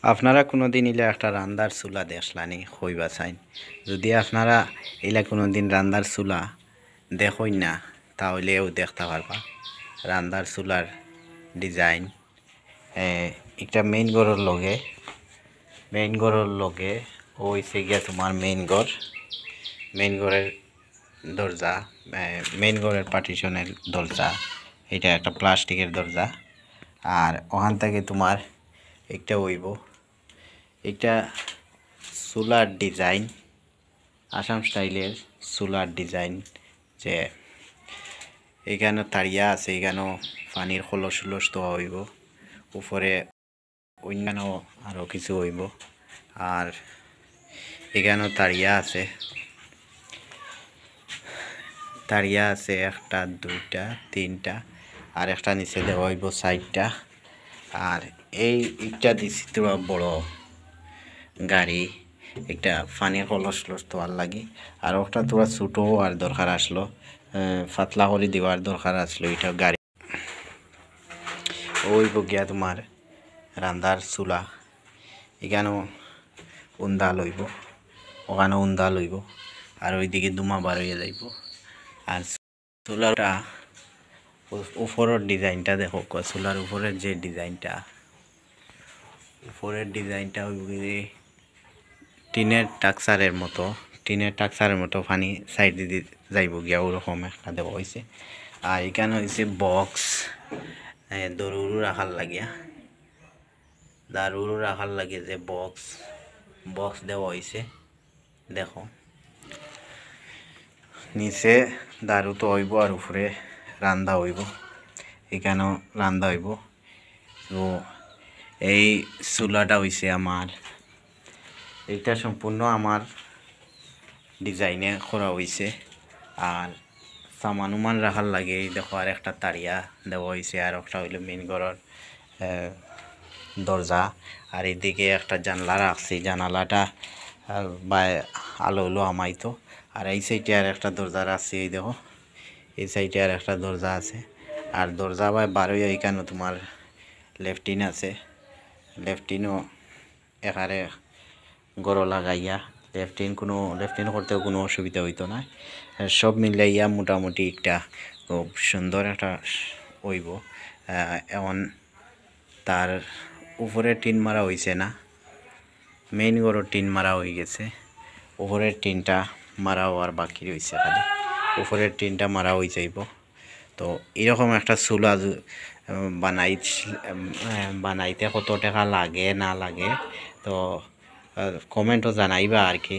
আপনারা কোনোদিন ইলা একটা রান্দার চুলা দেখলানি হইবা চাইন। যদি আপনারা ইলা কোনোদিন রান্দার চুলা দেখই না তাহলেও দেখতে পারবা রান্দার চুলার ডিজাইন। একটা মেইন গড়ের লগে হইছে গিয়া তোমার মেইন গড়ের দরজা, মেইন গড়ের পার্টিশনের দরজা, এটা একটা প্লাস্টিকের দরজা। আর ওখান থেকে তোমার একটা হইব একটা সোলার ডিজাইন, আসাম স্টাইলের সোলার ডিজাইন, যে এখানে তারিয়া আছে, এখানেও পানির খলস দেওয়া হইব, উপরে অন্যান্য আরও কিছু হইব। আর এখানেও তারিয়া আছে একটা, দুইটা, তিনটা, আর একটা নিচে দেওয়া হইব চারটা। আর এই ইটা দিছি তোরা বড় গাড়ি, একটা পানির কলস তোয়ার লাগি। আর ওটা তোরা ছোটো আর দরকার আসলো, পাতলা করে দেওয়ার দরকার আসলো। এটা গাড়ি ওই গিয়া তোমার রান্দার চুলা, এখানেও উন্দা লইব, ওখানেও উন্দা লইব, আর ওইদিকে দুমা বার হইয়া যাইব। আর চুলাটা উপরের ডিজাইনটা দেখো, চুলার উপরের যে ডিজাইনটা, উপরের ডিজাইনটা টিনের টাকসারের মতো পানি সাইড দিয়ে যাইব গিয়া, ওরকম একটা দেওয়া হয়েছে। আর এখানে হয়েছে বক্স, দরুরু রাখার লাগিয়া যে বক্স দেওয়া হয়েছে। দেখো নিচে দারু তো হইব আর উপরে রান্দা হইব, এখানেও রান্দা হইব। তো এই চুলাটা হইছে আমার, এইটা সম্পূর্ণ আমার ডিজাইনে করা হয়েছে। আর সামানুমান রাখার লাগে দেখো, আর একটা তারিয়া দেওয়া হয়েছে, আর একটা হইল মেইন ঘরের দরজা। আর এদিকে একটা জানলা রাখছি, জানালাটা বা আলো হলো আমাইতো। আর এই সাইডে আর একটা দরজা রাখছি, এই দেখো এই সাইডে আর একটা দরজা আছে। আর দরজা বা বারোই এখানে তোমার লেফটিন আছে, লেফটিনও এখানে গড় লাগাইয়া লেফটিন করতেও কোনো অসুবিধা হইতো না। সব মিলাইয়া মোটামুটি একটা খুব সুন্দর একটা হইব। এখন তার উপরে টিন মারা হয়েছে না, মেইন গড়ের টিন মারা হয়ে গেছে, উপরের টিনটা মারা হওয়ার বাকি রয়েছে, খালি উপরের টিনটা মারা হয়ে যাইব। তো এরকম একটা চুলা বানাইতে কত টাকা লাগে না লাগে, তো কমেন্টও জানাইবা আর কি,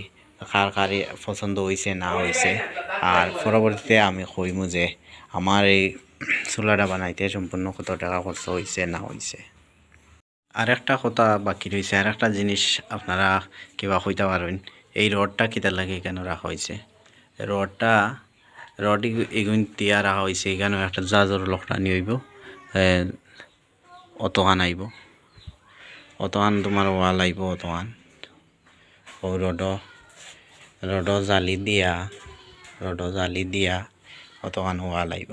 কার পছন্দ হয়েছে না হয়েছে। আর পরবর্তীতে আমি কইমু যে আমার এই চুলাটা বানাইতে সম্পূর্ণ কত টাকা খরচ হয়েছে না হয়েছে। আর একটা কথা বাকি রয়েছে, আর একটা জিনিস আপনারা কিবা কইতে পারেন, এই রডটা কিতা লাগে এখানে রাখা হয়েছে। রড এগুন দিয়া রাখা হয়েছে, এখানে একটা জাজর লকটানি হইব, অতখান আইব, অতখান তোমার ওয়াল আইব, অতখান ও রড জালি দিয়া অতখান ওয়াল আইব।